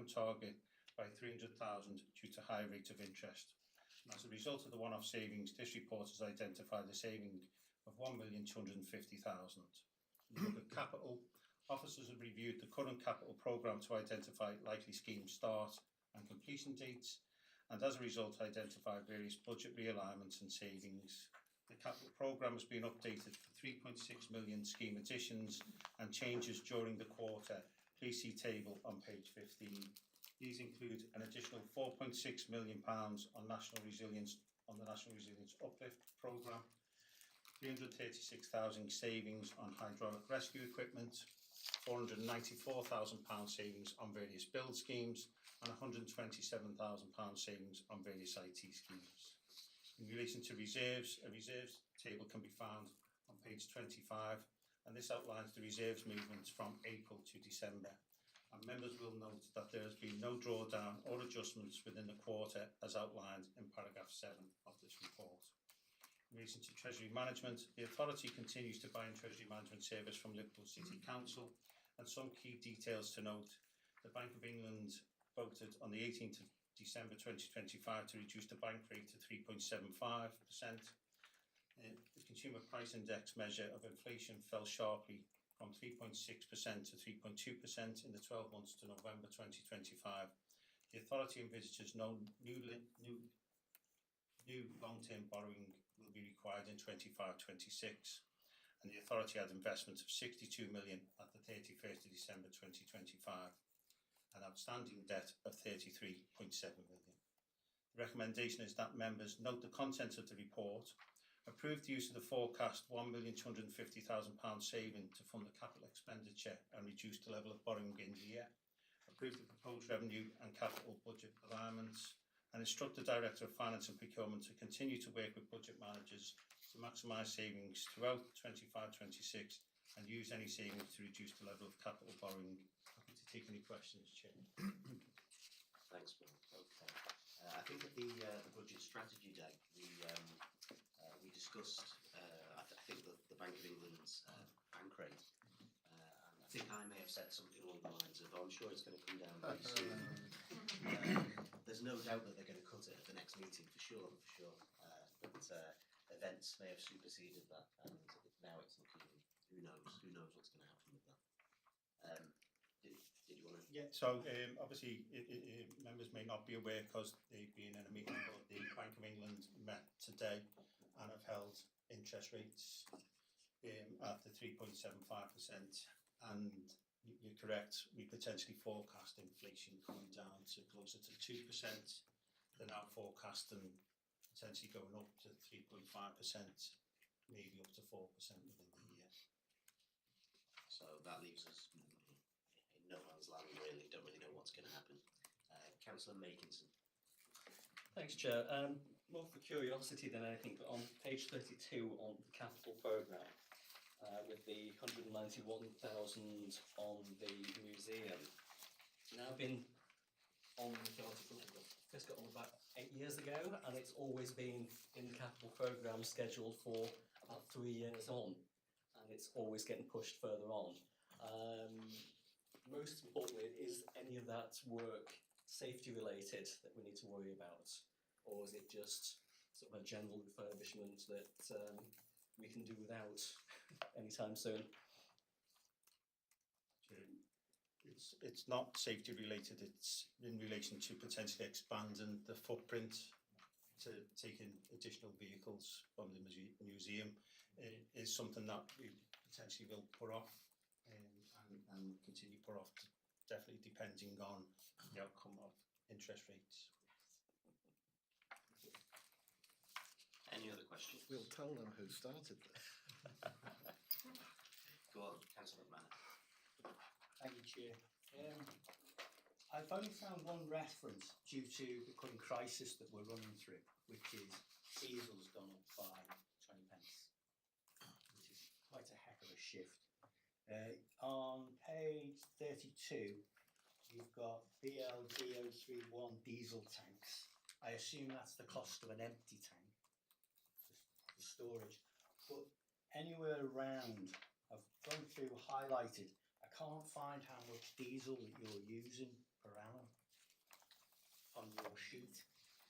target by 300,000 due to high rate of interest. And as a result of the one-off savings, this report has identified a saving of 1,250,000. Look at capital. Officers have reviewed the current capital programme to identify likely scheme start and completion dates, and as a result identified various budget realignments and savings. The capital programme has been updated for 3.6 million scheme additions and changes during the quarter. Please see table on page 15. These include an additional £4.6 million on the National Resilience Uplift Programme, 336,000 savings on hydraulic rescue equipment, £494,000 savings on various build schemes, and £127,000 savings on various IT schemes. In relation to reserves, a reserves table can be found on page 25, and this outlines the reserves movements from April to December. And members will note that there has been no drawdown or adjustments within the quarter as outlined in paragraph 7 of this report. In relation to Treasury Management, the authority continues to buy in Treasury Management service from Liverpool City Council, and some key details to note. The Bank of England voted on the 18th of December 2025 to reduce the bank rate to 3.75%. The Consumer Price Index measure of inflation fell sharply from 3.6% to 3.2% in the 12 months to November 2025. The authority envisages no new long-term borrowing will be required in 25-26, and the authority had investments of 62 million at the 31st of December 2025, and outstanding debt of 33.7 million. The recommendation is that members note the contents of the report, approve the use of the forecast £1,250,000 saving to fund the capital expenditure and reduce the level of borrowing in the year, approve the proposed revenue and capital budget alignments, and instruct the Director of Finance and Procurement to continue to work with budget managers to maximise savings throughout 25-26 and use any savings to reduce the level of capital borrowing. Happy to take any questions, Chair. Thanks, Bill. Okay. I think at the budget strategy day, we discussed, I think the Bank of England's bank rate. And I think I may have said something along the lines of, I'm sure it's going to come down very soon. There's no doubt that they're going to cut it at the next meeting, for sure. But events may have superseded that, and now it's looking, who knows what's going to happen with that. Did you want to? Yeah, so obviously members may not be aware because they've been in a meeting, but the Bank of England met today and have held interest rates at the 3.75%, and you're correct, we potentially forecast inflation coming down to closer to 2%. They're now forecasting potentially going up to 3.5%, maybe up to 4% within the year. So that leaves us in no man's land, really. Don't really know what's going to happen. Councillor Makinson. Thanks, Chair. More for curiosity than anything, but on page 32 on the capital programme, with the 191,000 on the museum, now been on the authority, first got on about 8 years ago, and it's always been in the capital programme scheduled for about 3 years on, and it's always getting pushed further on. Most importantly, is any of that work safety related that we need to worry about, or is it just sort of a general refurbishment that we can do without anytime soon? It's not safety related, it's in relation to potentially expanding the footprint to taking additional vehicles from the museum. It is something that we potentially will put off and continue put off, definitely depending on the outcome of interest rates. Any other questions? We'll tell them who started this. Go on, Councillor McMahon. Thank you, Chair. I've only found one reference due to the current crisis that we're running through, which is diesel's gone up by 20 pence, which is quite a heck of a shift. On page 32, you've got BLD031 diesel tanks. I assume that's the cost of an empty tank for storage. But anywhere around, I've gone through, highlighted, I can't find how much diesel that you're using per annum. sheet.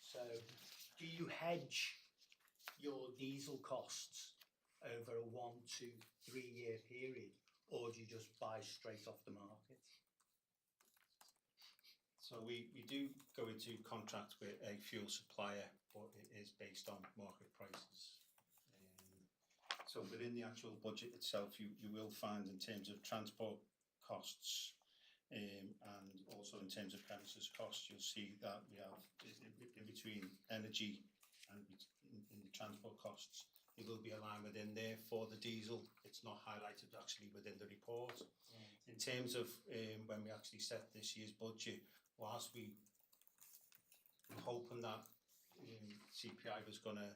So do you hedge your diesel costs over a 1, 2, 3 year period, or do you just buy straight off the market? So we do go into contract with a fuel supplier, but it is based on market prices. So within the actual budget itself, you will find in terms of transport costs and also in terms of premises costs, you'll see that we have in between energy and in the transport costs, there will be a line within there for the diesel. It's not highlighted actually within the report. In terms of when we actually set this year's budget, whilst we were hoping that CPI was going to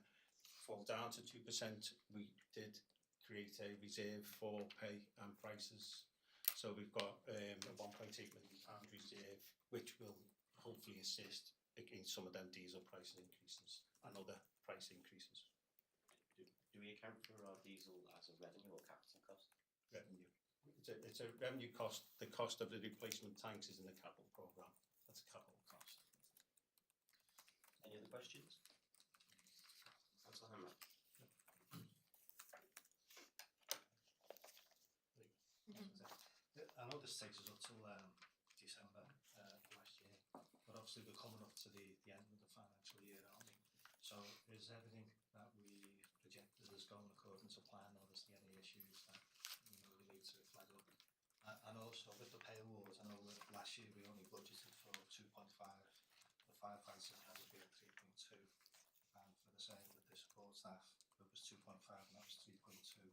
fall down to 2%, we did create a reserve for pay and prices. So we've got a £1.8 million reserve, which will hopefully assist against some of them diesel price increases and other price increases. Do we account for our diesel as a revenue or capital cost? Revenue. It's a revenue cost. The cost of the replacement tanks is in the capital programme. That's a capital cost. Any other questions? Councillor Hammer. I know this takes us up till December last year, but obviously we're coming up to the end of the financial year, aren't we? So is everything that we projected as going according to plan, or is there any issues that we need to flag up? And also with the pay awards, I know that last year we only budgeted for 2.5. The firefighters had to be at 3.2, and for the same with the support staff, it was 2.5 and that was 3.2.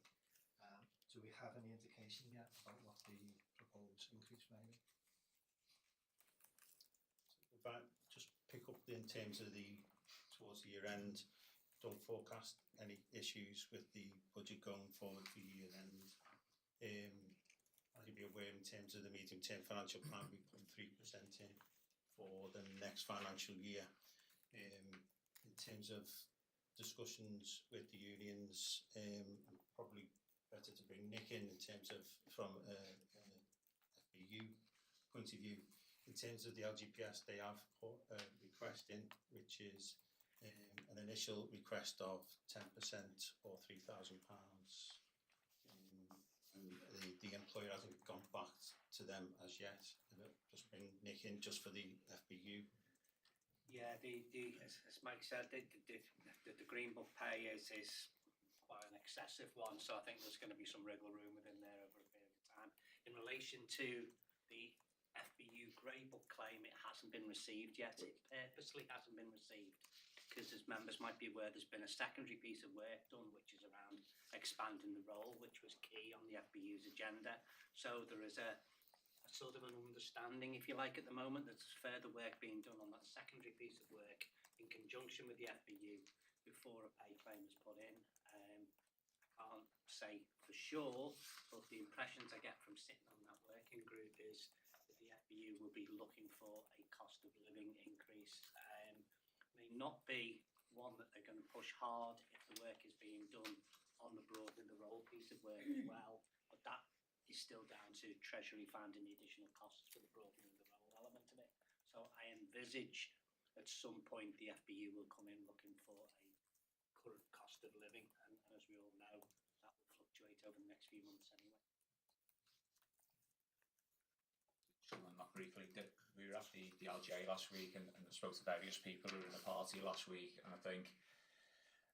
Do we have any indication yet about what the proposed increase may be? If I just pick up in terms of towards the year end, don't forecast any issues with the budget going forward for year end. As you'll be aware, in terms of the medium term financial plan, we put 3% in for the next financial year. In terms of discussions with the unions, probably better to bring Nick in terms of from a FBU point of view. In terms of the LGPS, they have put a request in, which is an initial request of 10% or £3,000. The employer hasn't gone back to them as yet. Just bring Nick in just for the FBU. Yeah, as Mike said, the Green Book pay is quite an excessive one, so I think there's going to be some wriggle room within there over a period of time. In relation to the FBU Grey Book claim, it hasn't been received yet. It purposely hasn't been received because, as members might be aware, there's been a secondary piece of work done which is around expanding the role, which was key on the FBU's agenda. So there is a sort of an understanding, if you like, at the moment that there's further work being done on that secondary piece of work in conjunction with the FBU before a pay claim is put in. I can't say for sure, but the impressions I get from sitting on that working group is that the FBU will be looking for a cost of living increase. May not be one that they're going to push hard if the work is being done on the broadening the role piece of work as well, but that is still down to Treasury finding the additional costs for the broadening the role element of it. So I envisage at some point the FBU will come in looking for a current cost of living, and as we all know, that will fluctuate over the next few months anyway. Not briefly, we were at the LGA last week and spoke to various people who were in the party last week, and I think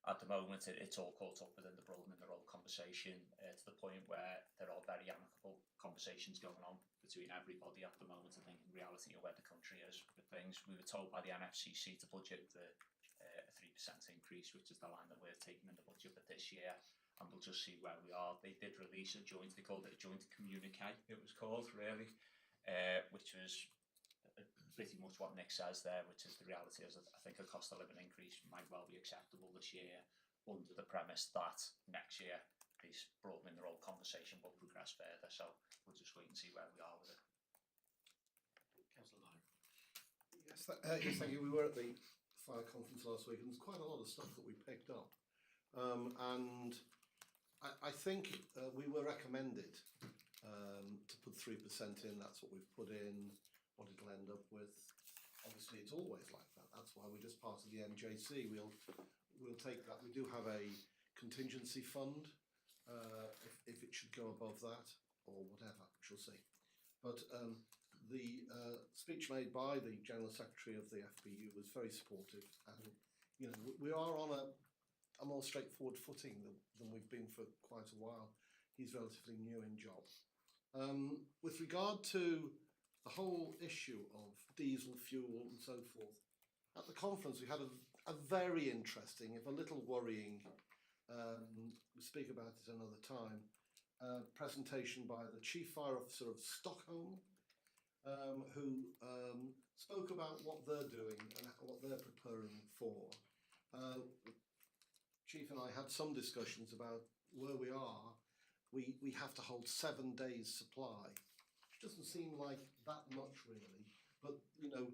at the moment it's all caught up within the broadening the role conversation to the point where there are very amicable conversations going on between everybody at the moment. I think in reality of where the country is with things, we were told by the NFCC to budget a 3% increase, which is the line that we're taking in the budget for this year, and we'll just see where we are. They did release a joint, they called it a joint communique, it was called really, which was pretty much what Nick says there, which is the reality is that I think a cost of living increase might well be acceptable this year under the premise that next year this broadening the role conversation will progress further. So we'll just wait and see where we are with it. Councillor Lyon. Yes, yes, thank you. We were at the fire conference last week, and there's quite a lot of stuff that we picked up. And I think we were recommended to put 3% in. That's what we've put in. What it'll end up with. obviously it's always like that. That's why we're just part of the NJC. We'll take that. We do have a contingency fund if it should go above that or whatever. We shall see. But the speech made by the General Secretary of the FBU was very supportive, and you know we are on a more straightforward footing than we've been for quite a while. He's relatively new in job. With regard to the whole issue of diesel fuel and so forth, at the conference we had a very interesting, if a little worrying, we'll speak about it another time, presentation by the Chief Fire Officer of Stockholm, who spoke about what they're doing and what they're preparing for. Chief and I had some discussions about where we are. We have to hold 7 days supply, which doesn't seem like that much really, but you know,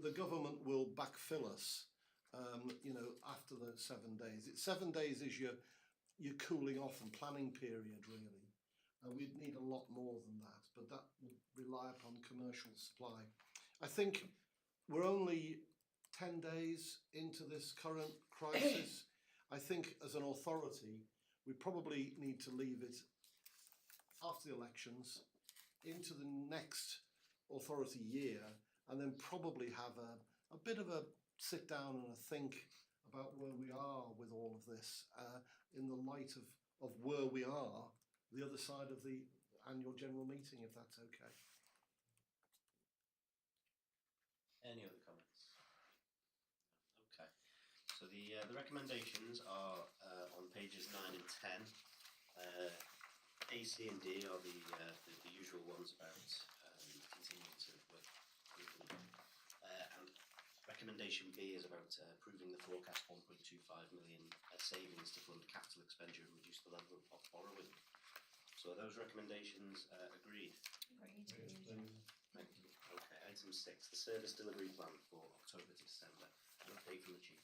the government will backfill us, you know, after the 7 days. 7 days is your cooling off and planning period really. We'd need a lot more than that, but that would rely upon commercial supply. I think we're only 10 days into this current crisis. I think as an authority, we probably need to leave it after the elections into the next authority year, and then probably have a bit of a sit down and a think about where we are with all of this in the light of where we are the other side of the annual general meeting, if that's okay. Any other comments? Okay. So the recommendations are on pages 9 and 10. A, C, and D are the usual ones about continuing to work with them. And recommendation B is about approving the forecast 1.25 million savings to fund capital expenditure and reduce the level of borrowing. So are those recommendations agreed? Agreed. Thank you. Okay, item 6, the service delivery plan for October to December. An update from the Chief.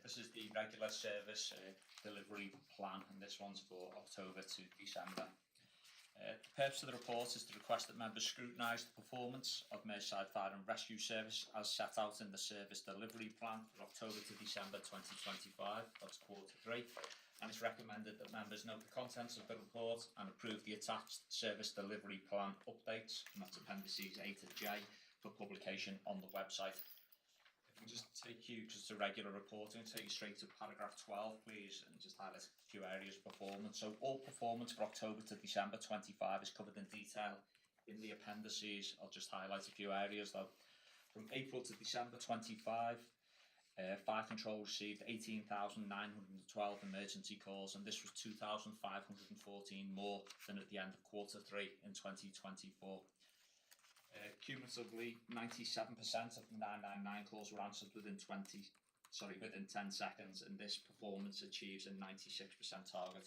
This is the regular service delivery plan, and this one's for October to December. The purpose of the report is to request that members scrutinise the performance of Merseyside Fire and Rescue Service as set out in the service delivery plan for October to December 2025, that's Q3, and it's recommended that members note the contents of the report and approve the attached service delivery plan updates, and that's appendices A to J, for publication on the website. If I can just take you, because it's a regular report, I'm going to take you straight to paragraph 12, please, and just highlight a few areas of performance. So all performance for October to December 25 is covered in detail in the appendices. I'll just highlight a few areas though. From April to December 25, Fire Control received 18,912 emergency calls, and this was 2,514 more than at the end of Q3 in 2024. Cumulatively, 97% of the 999 calls were answered within 10 seconds, and this performance achieves a 96% target.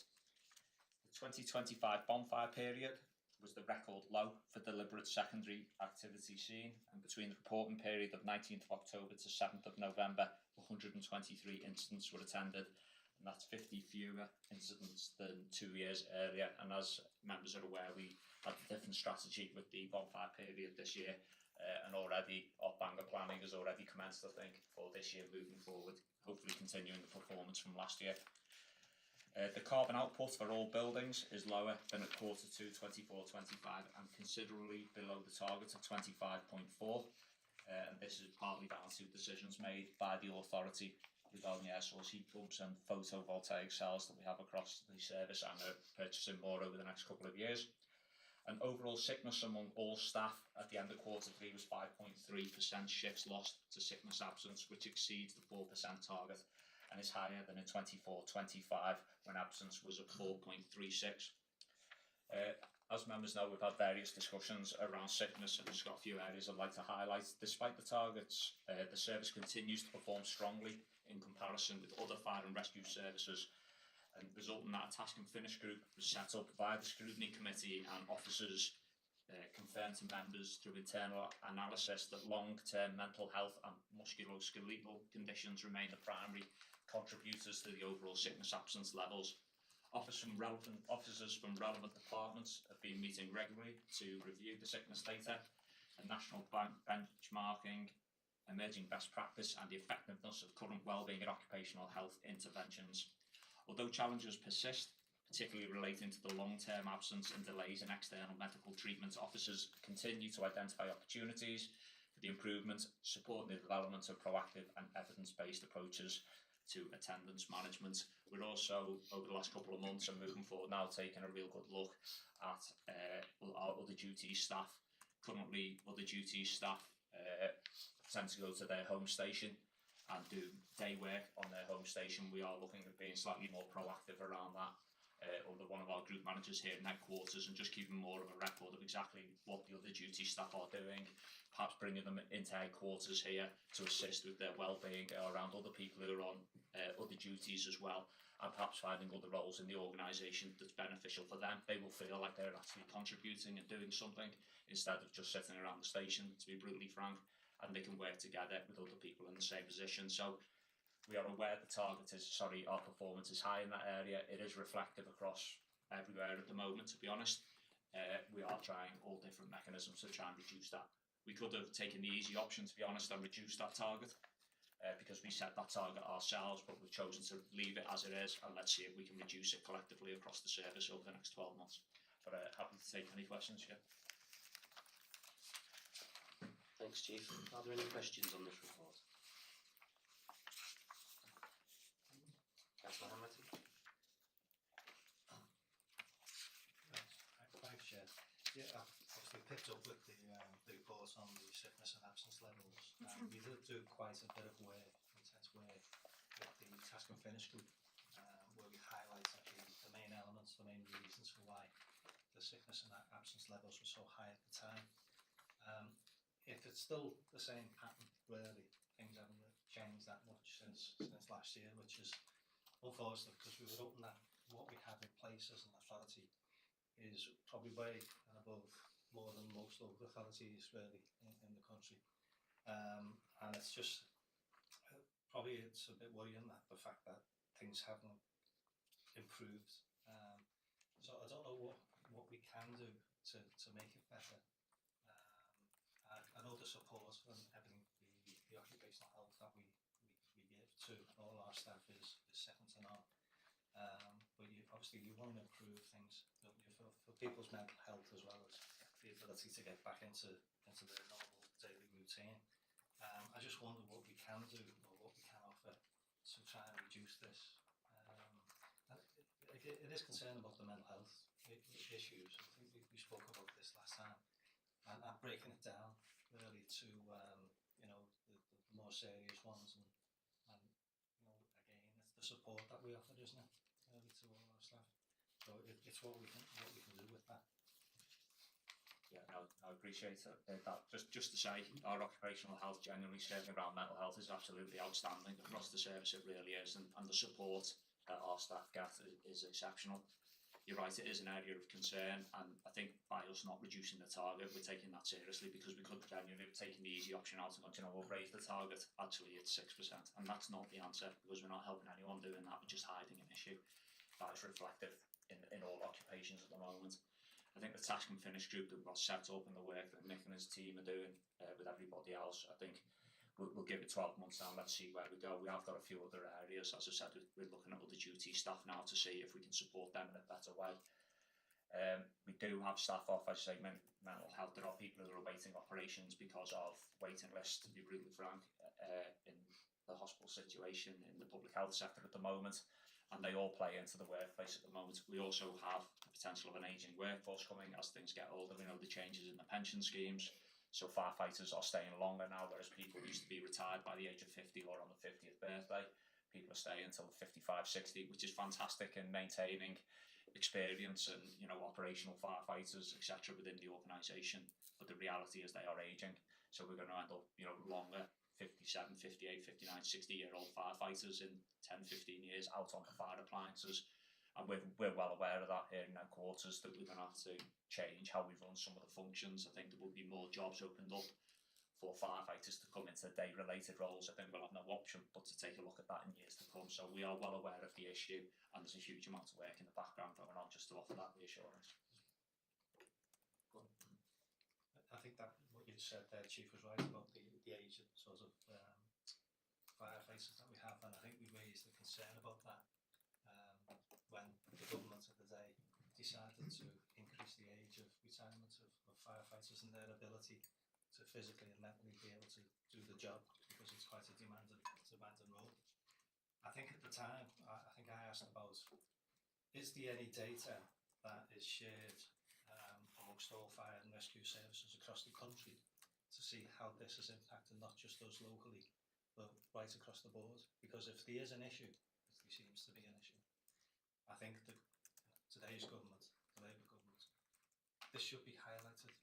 The 2025 bonfire period was the record low for deliberate secondary activity seen, and between the reporting period of 19th of October to 7th of November, 123 incidents were attended, and that's 50 fewer incidents than 2 years earlier. And as members are aware, we had a different strategy with the bonfire period this year, and already off-banger planning has already commenced, I think, for this year moving forward, hopefully continuing the performance from last year. The carbon output for all buildings is lower than at Q2 24-25 and considerably below the target of 25.4, and this is partly down to decisions made by the authority regarding the air source heat pumps and photovoltaic cells that we have across the service, and are purchasing more over the next couple of years. And overall sickness among all staff at the end of Q3 was 5.3% shifts lost to sickness absence, which exceeds the 4% target and is higher than in 24-25 when absence was at 4.36. As members know, we've had various discussions around sickness, and just got a few areas I'd like to highlight. Despite the targets, the service continues to perform strongly in comparison with other fire and rescue services, and resulting that a task and finish group was set up by the scrutiny committee, and officers confirmed to members through internal analysis that long-term mental health and musculoskeletal conditions remain the primary contributors to the overall sickness absence levels. Officers from relevant departments have been meeting regularly to review the sickness data and national benchmarking, emerging best practice and the effectiveness of current wellbeing and occupational health interventions. Although challenges persist, particularly relating to the long-term absence and delays in external medical treatment, officers continue to identify opportunities for the improvement, supporting the development of proactive and evidence-based approaches to attendance management. We're also, over the last couple of months and moving forward now, taking a real good look at our other duties staff. Currently, other duties staff tend to go to their home station and do day work on their home station. We are looking at being slightly more proactive around that under one of our group managers here in headquarters, and just keeping more of a record of exactly what the other duty staff are doing, perhaps bringing them into headquarters here to assist with their well-being around other people who are on other duties as well, and perhaps finding other roles in the organisation that's beneficial for them. They will feel like they're actually contributing and doing something instead of just sitting around the station, to be brutally frank, and they can work together with other people in the same position. So we are aware our performance is high in that area. It is reflective across everywhere at the moment, to be honest. We are trying all different mechanisms to try and reduce that. We could have taken the easy option, to be honest, and reduced that target because we set that target ourselves, but we've chosen to leave it as it is, and let's see if we can reduce it collectively across the service over the next 12 months. But happy to take any questions, yeah. Thanks, Chief. Are there any questions on this report? Councillor Hamilton? Thanks, Chair. Yeah, I've obviously picked up with the report on the sickness and absence levels. We did do quite a bit of work, intense work, with the task and finish group, where we highlighted the main elements, the main reasons for why the sickness and absence levels were so high at the time. If it's still the same pattern, really, things haven't changed that much since last year, which is unfortunate, because we were hoping that what we have in place as an authority is probably way and above more than most local authorities really in the country. And it's just probably it's a bit worrying that the fact that things haven't improved. So I don't know what we can do to make it better. I know the support and everything, the occupational health that we give to all our staff is second to none. But obviously you want to improve things, don't you, for people's mental health as well as the ability to get back into their normal daily routine. I just wonder what we can do or what we can offer to try and reduce this. It is concerned about the mental health issues. I think we spoke about this last time, and breaking it down really to the more serious ones, and again it's the support that we offer, isn't it, really, to all our staff. So it's what we can do with that. Yeah, no, I appreciate it. That just to say, our occupational health generally, certainly around mental health, is absolutely outstanding across the service. It really is, and the support that our staff get is exceptional. You're right, it is an area of concern, and I think by us not reducing the target, we're taking that seriously, because we could genuinely have taken the easy option out and gone, we'll raise the target. Actually, it's 6%, and that's not the answer, because we're not helping anyone doing that. We're just hiding an issue that is reflective in all occupations at the moment. I think the task and finish group that got set up and the work that Nick and his team are doing with everybody else, I think we'll give it 12 months now and let's see where we go. We have got a few other areas, as I said, we're looking at other duty staff now to see if we can support them in a better way. We do have staff off, as I say, mental health. There are people who are awaiting operations because of waiting lists, to be brutally frank, in the hospital situation, in the public health sector at the moment, and they all play into the workplace at the moment. We also have the potential of an ageing workforce coming as things get older. We know the changes in the pension schemes. So firefighters are staying longer now, whereas people used to be retired by the age of 50 or on the 50th birthday. People are staying until 55, 60, which is fantastic in maintaining experience and, operational firefighters, etc. within the organisation. But the reality is they are ageing. So we're going to end up, longer 57, 58, 59, 60-year-old firefighters in 10, 15 years out on the fire appliances. And we're well aware of that here in headquarters, that we're going to have to change how we run some of the functions. I think there will be more jobs opened up for firefighters to come into day-related roles, I think we'll have no option but to take a look at that in years to come. So we are well aware of the issue, and there's a huge amount of work in the background going on just to offer that reassurance. I think that what you said there, Chief, was right about the age of sort of firefighters that we have, and I think we raised the concern about that when the government of the day decided to increase the age of retirement of firefighters and their ability to physically and mentally be able to do the job, because it's quite a demanding role. I think at the time, I think I asked about, is there any data that is shared amongst all fire and rescue services across the country to see how this is impacting not just us locally, but right across the board? Because if there is an issue, if there seems to be an issue, I think that today's government, the Labour government, this should be highlighted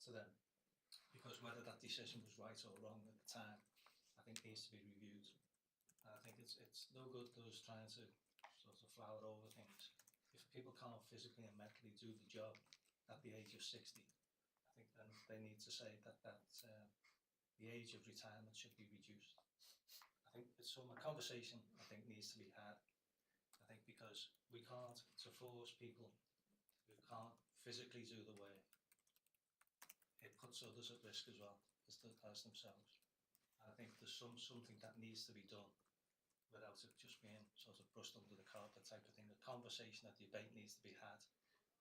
to them, because whether that decision was right or wrong at the time, I think needs to be reviewed. And I think it's no good those trying to sort of flower over things. If people can't physically and mentally do the job at the age of 60, I think then they need to say that the age of retirement should be reduced. I think it's a conversation I think needs to be had. I think because we can't, to force people who can't physically do the work, it puts others at risk as well as themselves. And I think there's something that needs to be done without it just being sort of brushed under the carpet type of thing. A conversation, a debate needs to be had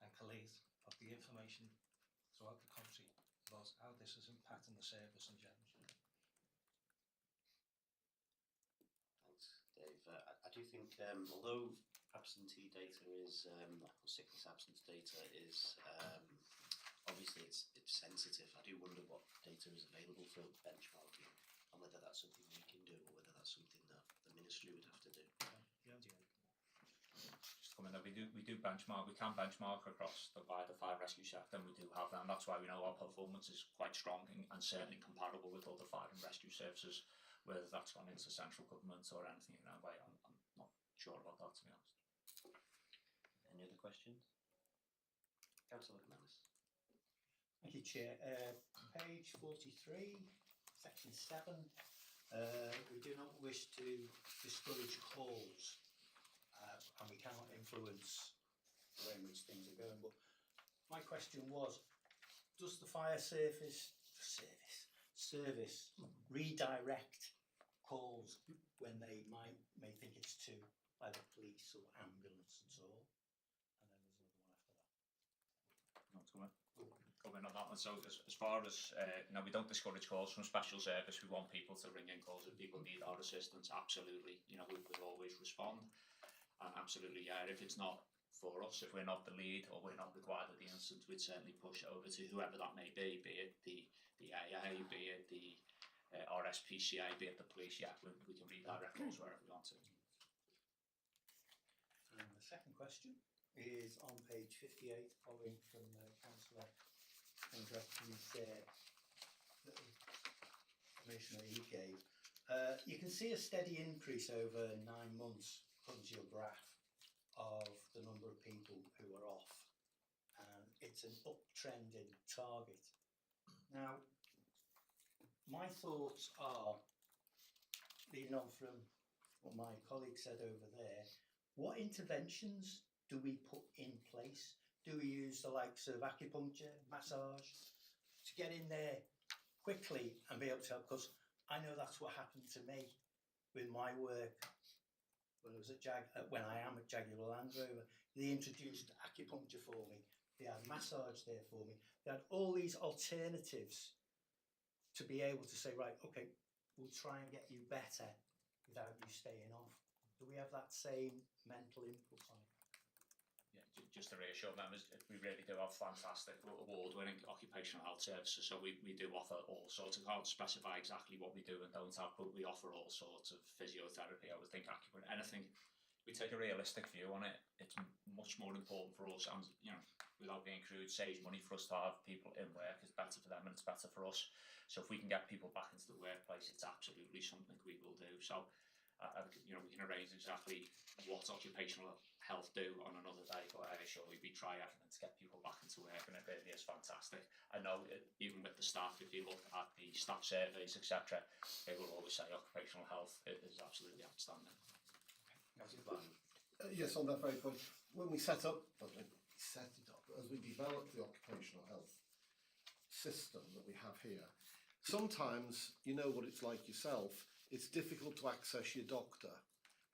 and collate of the information throughout the country about how this is impacting the service in general. Thanks, Dave. I do think, although absentee data is, or sickness absence data is, obviously it's sensitive, I do wonder what data is available for benchmarking, and whether that's something we can do, or whether that's something that the ministry would have to do. Just coming up, we do benchmark. We can benchmark across the wider fire rescue sector, and we do have that, and that's why we know our performance is quite strong and certainly comparable with other fire and rescue services. Whether that's gone into central government or anything in that way, I'm not sure about that, to be honest. Any other questions? Councillor McManus. Thank you, Chair. Page 43, section 7. We do not wish to discourage calls, and we cannot influence the way in which things are going. But my question was, does the fire service redirect calls when they may think it's to either police or ambulance and so on? And then there's another one after that. Not to comment on that one. So as far as we don't discourage calls from special service. We want people to ring in calls if people need our assistance. Absolutely, we'll always respond. And absolutely, yeah. If it's not for us, if we're not the lead or we're not required at the instance, we'd certainly push it over to whoever that may be it the AA, be it the RSPCA, be it the police. Yeah, we can redirect calls wherever we want to. And the second question is on page 58, following from Councillor Andretti's little information that he gave. You can see a steady increase over 9 months, comes your graph, of the number of people who are off, and it's an uptrending target. Now, my thoughts are, leading on from what my colleague said over there, what interventions do we put in place? Do we use the likes of acupuncture, massage, to get in there quickly and be able to help? Because I know that's what happened to me with my work when I was at when I am at Jaguar Land Rover. They introduced acupuncture for me. They had massage there for me. They had all these alternatives to be able to say, right, okay, we'll try and get you better without you staying off. Do we have that same mental input on it? Yeah, just to reassure members, we really do have fantastic award-winning occupational health services. So we do offer all sorts. I can't specify exactly what we do and don't have, but we offer all sorts of physiotherapy. I would think acupuncture, anything. We take a realistic view on it. It's much more important for us, and without being crude, saves money for us to have people in work. It's better for them and it's better for us. So if we can get people back into the workplace, it's absolutely something we will do. So we can arrange exactly what occupational health do on another day, but I assure you we try everything to get people back into work, and it really is fantastic. I know even with the staff, if you look at the staff surveys, etc., they will always say occupational health is absolutely outstanding. Yes, on that very point, when we set it up, as we develop the occupational health system that we have here, sometimes, you know what it's like yourself, it's difficult to access your doctor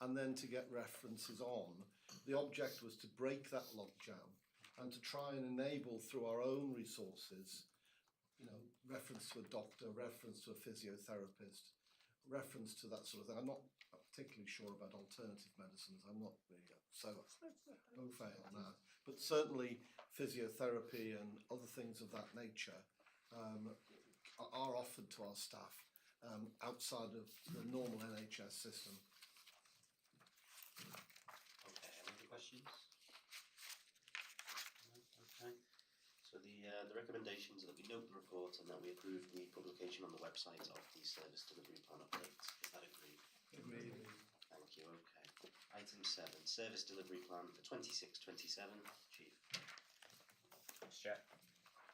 and then to get references on. The object was to break that logjam and to try and enable through our own resources, you know, reference to a doctor, reference to a physiotherapist, reference to that sort of thing. I'm not particularly sure about alternative medicines. I'm not really so au fait on that. But certainly physiotherapy and other things of that nature are offered to our staff outside of the normal NHS system. Okay, any other questions? No? Okay. So the recommendations are that we note the report and that we approve the publication on the website of the service delivery plan updates. Is that agreed? Agreed. Thank you. Okay. Item 7, service delivery plan for 26-27. Chief. Thanks, Chair.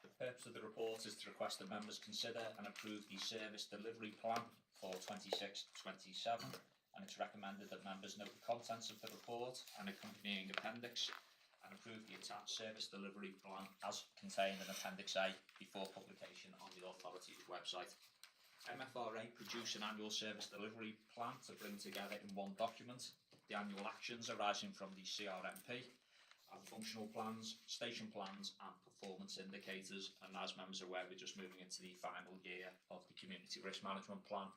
The purpose of the report is to request that members consider and approve the service delivery plan for 26-27, and it's recommended that members note the contents of the report and accompanying appendix and approve the attached service delivery plan as contained in Appendix A before publication on the authority's website. MFRA produce an annual service delivery plan to bring together in one document the annual actions arising from the CRMP and functional plans, station plans and performance indicators. And as members are aware, we're just moving into the final year of the community risk management plan,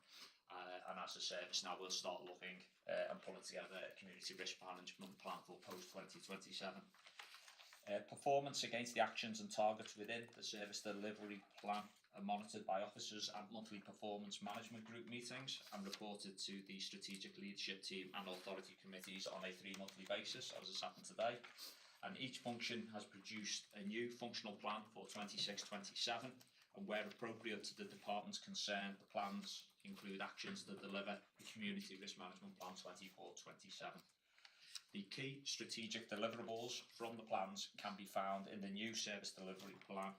and as a service now we'll start looking and pulling together a community risk management plan for post 2027. Performance against the actions and targets within the service delivery plan are monitored by officers at monthly performance management group meetings and reported to the strategic leadership team and authority committees on a 3-monthly basis, as has happened today. And each function has produced a new functional plan for 26-27, and where appropriate to the departments concerned, the plans include actions that deliver the community risk management plan 24-27. The key strategic deliverables from the plans can be found in the new service delivery plan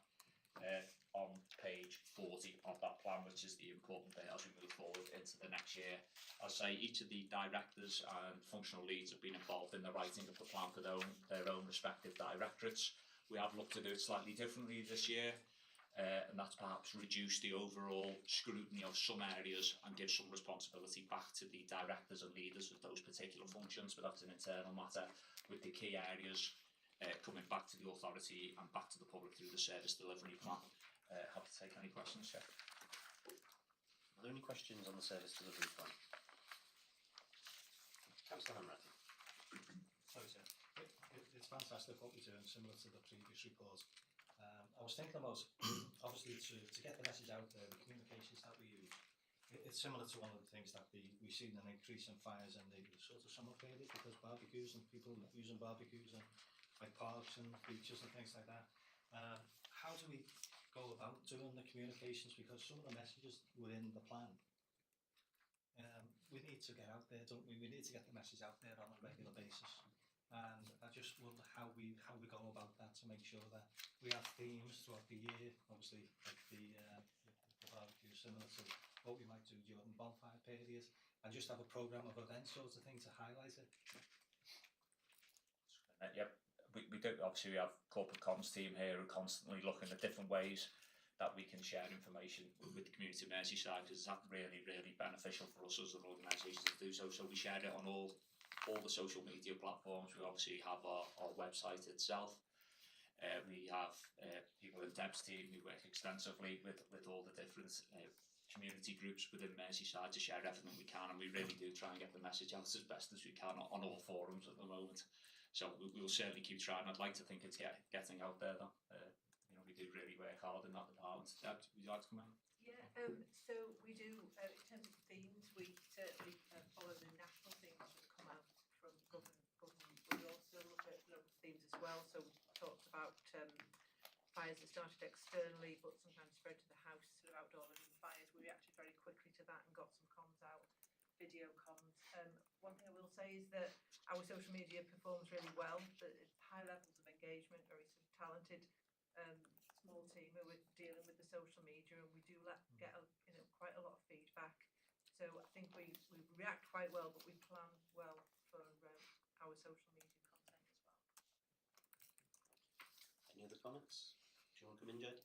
on page 40 of that plan, which is the important bit as we move forward into the next year. I'll say each of the directors and functional leads have been involved in the writing of the plan for their own respective directorates. We have looked to do it slightly differently this year, and that's perhaps reduce the overall scrutiny of some areas and give some responsibility back to the directors and leaders of those particular functions, but that's an internal matter, with the key areas coming back to the authority and back to the public through the service delivery plan. Happy to take any questions, Chair. Are there any questions on the service delivery plan? Councillor Hammer. Sorry, sir. It's fantastic what we're doing, similar to the previous report. I was thinking about, obviously, to get the message out there, the communications that we use, it's similar to one of the things that we've seen an increase in fires in the sort of summer period because barbecues and people using barbecues and like parks and beaches and things like that. How do we go about doing the communications, because some of the messages within the plan, we need to get out there, don't we? We need to get the message out there on a regular basis, and I just wonder how we go about that to make sure that we have themes throughout the year. Obviously, like the barbecue, similar to what we might do during bonfire periods, and just have a programme of events sort of thing to highlight it. Yep. We do, obviously we have corporate comms team here who are constantly looking at different ways that we can share information with the community of Merseyside, because it's really, really beneficial for us as an organisation to do so. So we share it on all the social media platforms. We obviously have our website itself. We have people in Deb's team who work extensively with all the different community groups within Merseyside to share everything we can, and we really do try and get the message out as best as we can on all forums at the moment. So we'll certainly keep trying. I'd like to think it's getting out there though. You know, we do really work hard in that department. Deb, would you like to come in? Yeah, so we do, in terms of themes, we certainly follow the national themes that come out from government. We also look at local themes as well. So we talked about fires that started externally but sometimes spread to the house through outdoor living fires. We reacted very quickly to that and got some comms out, video comms. One thing I will say is that our social media performs really well. High levels of engagement, very sort of talented small team who are dealing with the social media, and we do get quite a lot of feedback. So I think we react quite well, but we plan well for our social media content as well. Any other comments? Do you want to come in, Jed?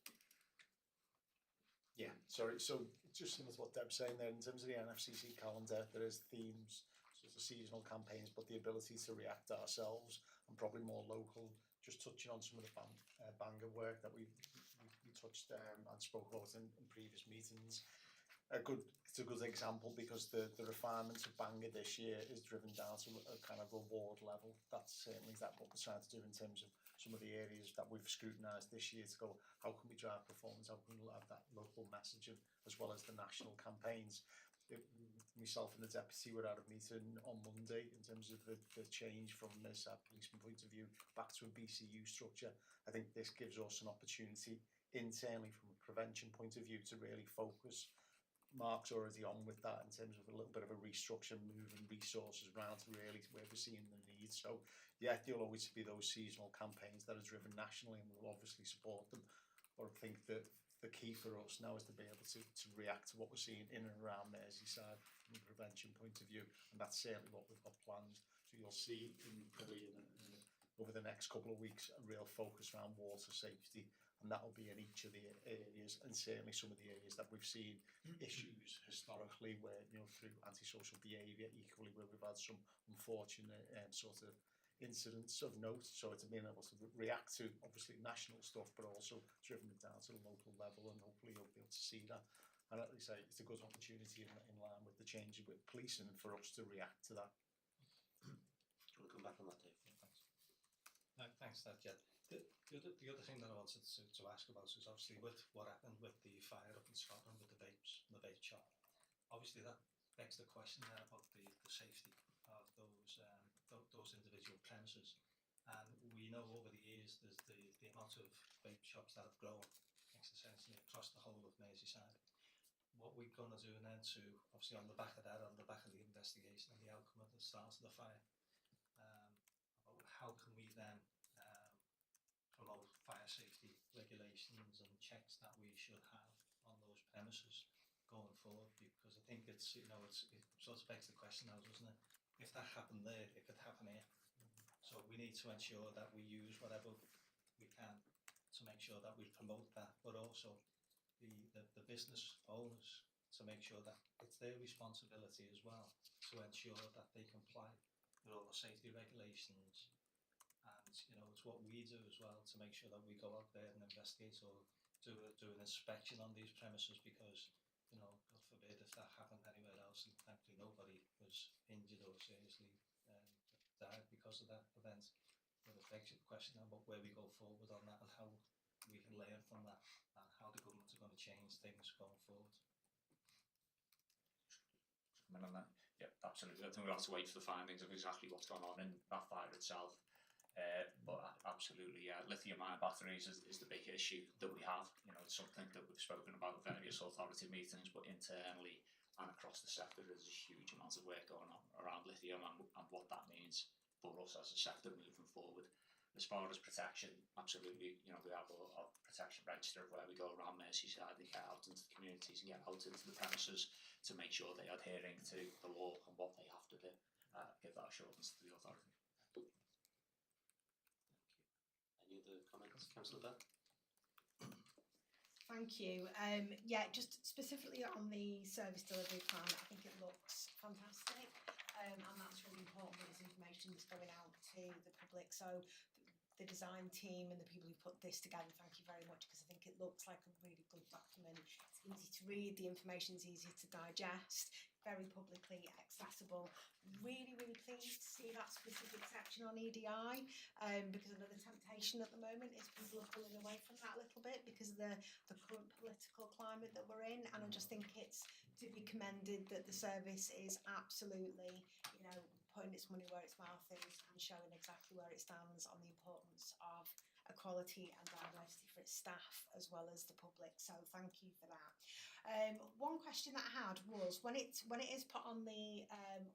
Yeah, sorry. So just similar to what Deb's saying there, in terms of the NFCC calendar, there is themes, so the seasonal campaigns, but the ability to react ourselves and probably more local. Just touching on some of the Bangor work that we touched and spoke about in previous meetings. It's a good example because the refinement of Bangor this year is driven down to a kind of reward level. That's certainly what we're trying to do in terms of some of the areas that we've scrutinised this year to go, how can we drive performance, how can we have that local messaging as well as the national campaigns. Myself and the deputy were at a meeting on Monday in terms of the change from this policeman point of view back to a BCU structure. I think this gives us an opportunity internally from a prevention point of view to really focus. Mark's already on with that in terms of a little bit of a restructure, moving resources around to really where we're seeing the need. So yeah, there'll always be those seasonal campaigns that are driven nationally, and we'll obviously support them. But I think that the key for us now is to be able to react to what we're seeing in and around Merseyside from a prevention point of view, and that's certainly what we've got planned. So you'll see over the next couple of weeks a real focus around water safety, and that will be in each of the areas, and certainly some of the areas that we've seen issues historically where, through antisocial behaviour, equally where we've had some unfortunate sort of incidents of note. So it's being able to react to obviously national stuff, but also driven it down to the local level, and hopefully you'll be able to see that. And at least it's a good opportunity in line with the change with policing for us to react to that. Do you want to come back on that, Dave? Yeah, thanks. No, thanks, Jed. The other thing that I wanted to ask about is obviously with what happened with the fire up in Scotland with the vapes and the vape shop. Obviously that begs the question there about the safety of those individual premises. And we know over the years there's the amount of vape shops that have grown essentially across the whole of Merseyside. What we're going to do then to, obviously on the back of that, on the back of the investigation and the outcome of the start of the fire, how can we then promote fire safety regulations and checks that we should have on those premises going forward? Because I think it sort of begs the question now, doesn't it? If that happened there, it could happen here. So we need to ensure that we use whatever we can to make sure that we promote that, but also the business owners to make sure that it's their responsibility as well to ensure that they comply with all the safety regulations. And it's what we do as well to make sure that we go out there and investigate or do an inspection on these premises, because God forbid if that happened anywhere else, and thankfully nobody was injured or seriously died because of that event. But it begs the question about where we go forward on that and how we can learn from that and how the government are going to change things going forward. On that. Yeah, absolutely. I think we'll have to wait for the findings of exactly what's gone on in that fire itself. But absolutely, yeah, lithium-ion batteries is the big issue that we have. It's something that we've spoken about at various authority meetings, but internally and across the sector, there's a huge amount of work going on around lithium and what that means for us as a sector moving forward. As far as protection, absolutely, we have a protection register of where we go around Merseyside and get out into the communities and get out into the premises to make sure they're adhering to the law and what they have to do. Give that assurance to the authority. Any other comments, Councillor Bell? Thank you. Yeah, just specifically on the service delivery plan, I think it looks fantastic, and that's really important that this information is going out to the public. So the design team and the people who put this together, thank you very much, because I think it looks like a really good document. It's easy to read, the information's easy to digest, very publicly accessible. Really, really pleased to see that specific section on EDI, because another temptation at the moment is people are pulling away from that a little bit because of the current political climate that we're in, and I just think it's to be commended that the service is absolutely, putting its money where its mouth is and showing exactly where it stands on the importance of equality and diversity for its staff as well as the public. So thank you for that. One question that I had was, when it is put on the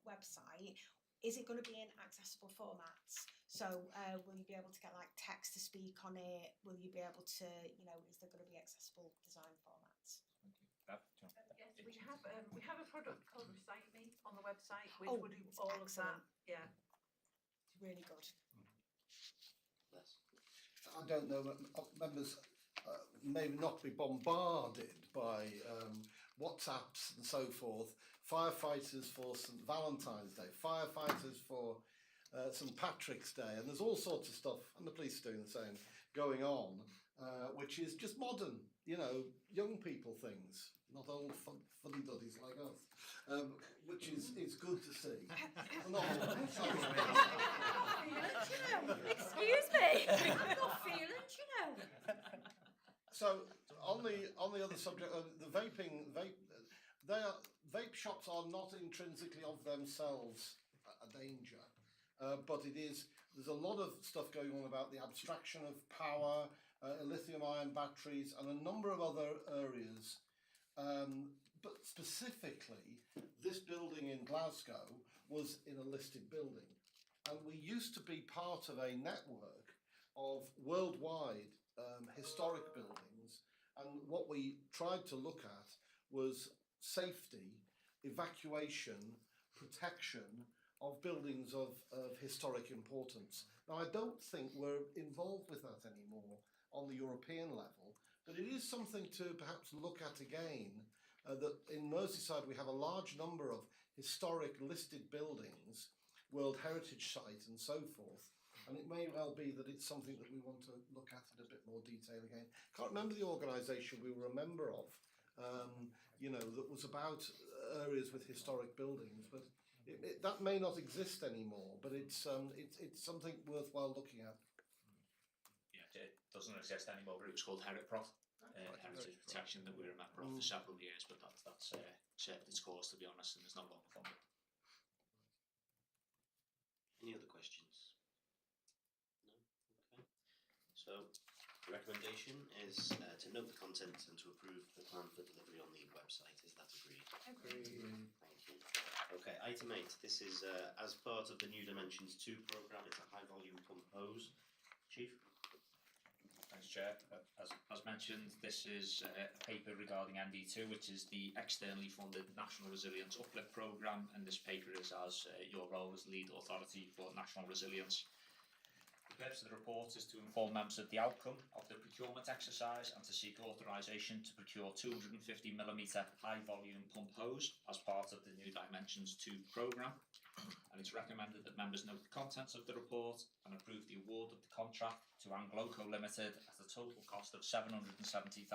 website, is it going to be in accessible formats? So will you be able to get like text to speak on it? Will you be able to, you know, is there going to be accessible design formats? Bev, do you want- Yes, we have a product called Recite Me on the website, which Oh, will do it's all of that. excellent. Yeah. It's really good. Les? I don't know, members may not be bombarded by WhatsApps and so forth. Firefighters for St Valentine's Day, firefighters for St Patrick's Day, and there's all sorts of stuff, and the police are doing the same, going on, which is just modern, you know, young people things, not old fuddy-duddies like us, which is good to see. Not all, sorry. Feelings, you know. Excuse me. I've got feelings, you know. So on the other subject, the vape vape shops are not intrinsically of themselves a danger, but there's a lot of stuff going on about the abstraction of power, lithium-ion batteries, and a number of other areas. But specifically, this building in Glasgow was in a listed building, and we used to be part of a network of worldwide historic buildings, and what we tried to look at was safety, evacuation, protection of buildings of historic importance. Now, I don't think we're involved with that anymore on the European level, but it is something to perhaps look at again, that in Merseyside we have a large number of historic listed buildings, World Heritage Site and so forth, and it may well be that it's something that we want to look at in a bit more detail again. Can't remember the organisation we were a member of, you know, that was about areas with historic buildings, but that may not exist anymore, but it's something worthwhile looking at. Yeah, it doesn't exist anymore, but it was called HeriProt, Heritage Protection, that we were a member of for several years, but that's served its course, to be honest, and is no longer funded. Any other questions? No? Okay. So the recommendation is to note the contents and to approve the plan for delivery on the website. Is that agreed? Agreed. Thank you. Okay, item 8. This is as part of the New Dimensions 2 programme. It's a high volume pump hose. Chief? Thanks, Chair. As mentioned, this is a paper regarding ND2, which is the externally funded National Resilience Uplift Programme, and this paper is as your role as lead authority for national resilience. The purpose of the report is to inform members of the outcome of the procurement exercise and to seek authorisation to procure 250mm high volume pump hose as part of the New Dimensions 2 programme. And it's recommended that members note the contents of the report and approve the award of the contract to Angloco Limited at a total cost of £770,750.87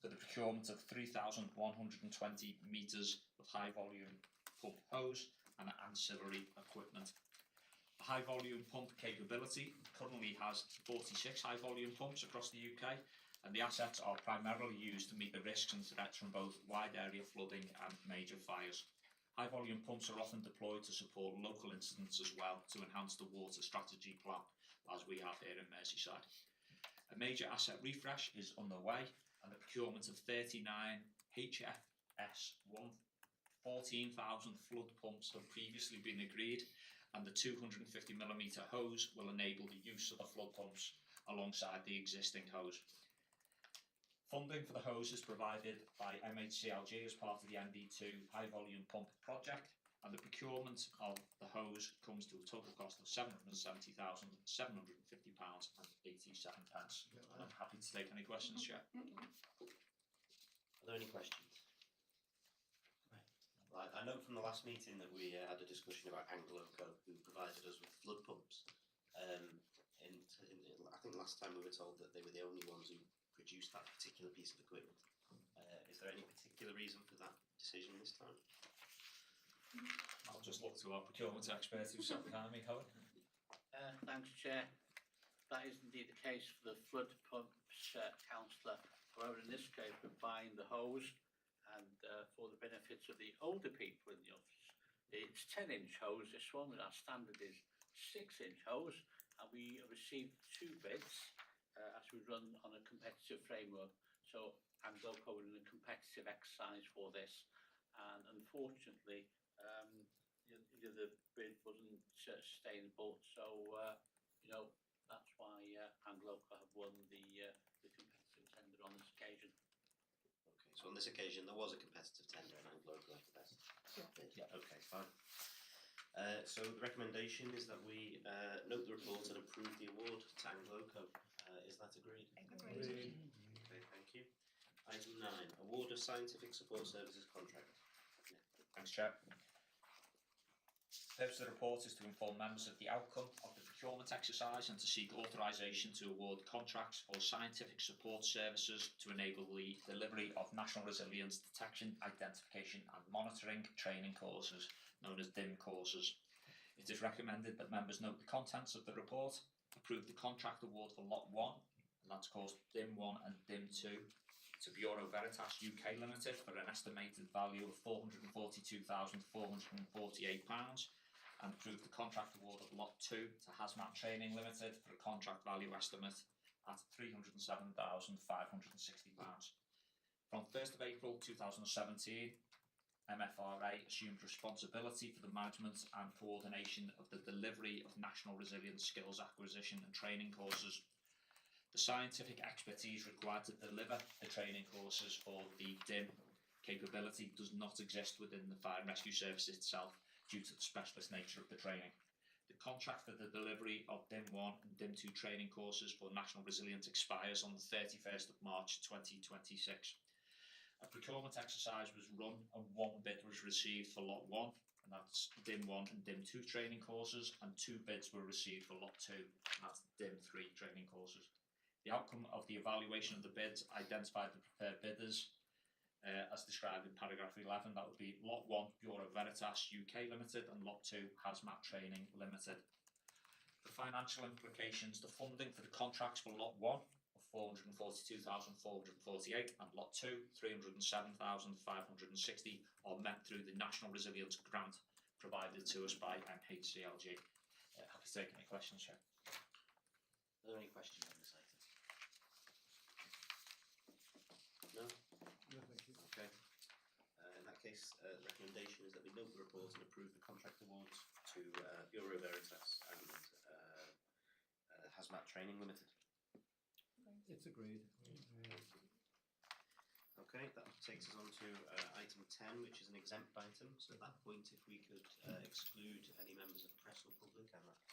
for the procurement of 3,120 metres of high volume pump hose and ancillary equipment. The high volume pump capability currently has 46 high volume pumps across the UK, and the assets are primarily used to meet the risks and threats from both wide area flooding and major fires. High volume pumps are often deployed to support local incidents as well, to enhance the water strategy plan, as we have here in Merseyside. A major asset refresh is underway, and the procurement of 39 HFS 14,000 flood pumps have previously been agreed, and the 250mm hose will enable the use of the flood pumps alongside the existing hose. Funding for the hose is provided by MHCLG as part of the ND2 high volume pump project, and the procurement of the hose comes to a total cost of £770,750.87. And I'm happy to take any questions, Chair. Are there any questions? I know from the last meeting that we had a discussion about Angloco, who provided us with flood pumps. I think last time we were told that they were the only ones who produced that particular piece of equipment. Is there any particular reason for that decision this time? I'll just look to our procurement expert who's sat behind me, Helen. Thanks, Chair. That is indeed the case for the flood pumps, Councillor. However, in this case, we're buying the hose, and for the benefits of the older people in the office, it's 10-inch hose. This one, our standard is 6-inch hose, and we received 2 bids as we run on a competitive framework. So Angloco in a competitive exercise for this, and unfortunately, the other bid wasn't sustainable, so you know that's why Angloca have won the competitive tender on this occasion. Okay, so on this occasion there was a competitive tender and Angloca had the best bid. Yeah. Okay, fine. So the recommendation is that we note the report and approve the award to Angloca. Is that agreed? Agreed. Okay, thank you. Item 9, award of scientific support services contract. Thanks, Chair. The purpose of the report is to inform members of the outcome of the procurement exercise and to seek authorisation to award contracts for scientific support services to enable the delivery of National Resilience Detection, Identification and Monitoring training courses, known as DIM courses. It is recommended that members note the contents of the report, approve the contract award for Lot 1, and that's course DIM 1 and DIM 2, to Bureau Veritas UK Limited for an estimated value of £442,448, and approve the contract award of Lot 2 to Hazmat Training Limited for a contract value estimate at £307,560. From 1st of April 2017, MFRA assumed responsibility for the management and coordination of the delivery of National Resilience Skills Acquisition and Training courses. The scientific expertise required to deliver the training courses for the DIM capability does not exist within the Fire and Rescue Service itself due to the specialist nature of the training. The contract for the delivery of DIM 1 and DIM 2 training courses for National Resilience expires on the 31st of March 2026. A procurement exercise was run and one bid was received for Lot 1, and that's DIM 1 and DIM 2 training courses, and 2 bids were received for Lot 2, and that's DIM 3 training courses. The outcome of the evaluation of the bids identified the preferred bidders as described in paragraph 11. That would be Lot 1 Bureau Veritas UK Limited and Lot 2 Hazmat Training Limited. The financial implications, the funding for the contracts for Lot 1 of 442,448 and Lot 2 307,560 are met through the National Resilience Grant provided to us by MHCLG. Happy to take any questions, Chair. Are there any questions on this item? No? No, thank you. Okay. In that case, the recommendation is that we note the report and approve the contract awards to Bureau Veritas and Hazmat Training Limited. It's agreed. Okay, that takes us on to item 10, which is an exempt item. So at that point, if we could exclude any members of the press or public, and that